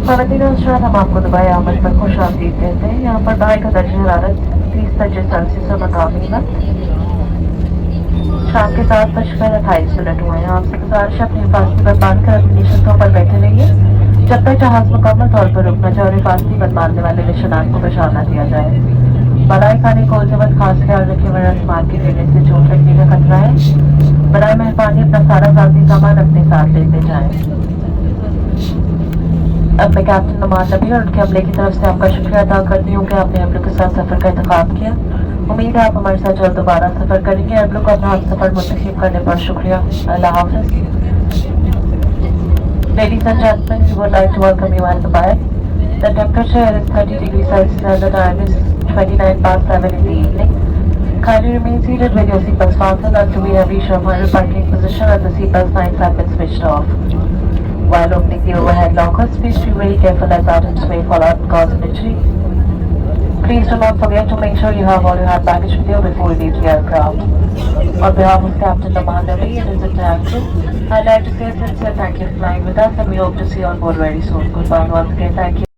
खवातीन हज़रात, हम आपको दुबई आमद पर खुश आमदीद कहते हैं। यहाँ पर बाहर का दर्जा हरारत 30 दर्जे सेल्सियस और मकामी वक्त शाम के 7:28 हुए हैं। आपसे गुजारिश है अपनी हिफाजती बंद बांध कर अपनी निशस्तों पर बैठे रहिए जब तक जहाज मुकम्मल तौर पर रुक न जाए और हिफाजती बंद बांधने वाले निशानात को बचा न दिया जाए। मलाई खाने खोलते वक्त खास ख्याल रखें, वरना आसमान के गिरने से चोट लगने का खतरा है। बराए मेहरबानी अपना सारा ज़ाती सामान अपने साथ लेते जाएं। अब मैं कैप्टन नुमान नबी और उनके अमले की तरफ से आपका शुक्रिया अदा करती हूँ कि आपने हम लोग के साथ सफ़र का इंतखाब किया। उम्मीद है आप हमारे साथ जल्द दोबारा सफ़र करेंगे। आप लोग को अपना हम सफ़र मुंतखब करने पर शुक्रिया। अल्लाह हाफ़िज़। Ladies and gentlemen, we would like to welcome you at Dubai. The temperature is 30 degrees Celsius and the time is 29 past 7 in the evening. Kindly remain seated with your seatbelts fastened until we have reached our final parking position and the seatbelt signs have been switched off. While opening the overhead lockers, please be very careful as items may fall out and cause an injury. Please do not forget to make sure you have all your hand baggage with you before you leave the aircraft. On behalf of Captain Aman Nabi and his entire crew, I'd like to say a sincere thank you for flying with us and we hope to see you on board very soon. Goodbye and once again, thank you.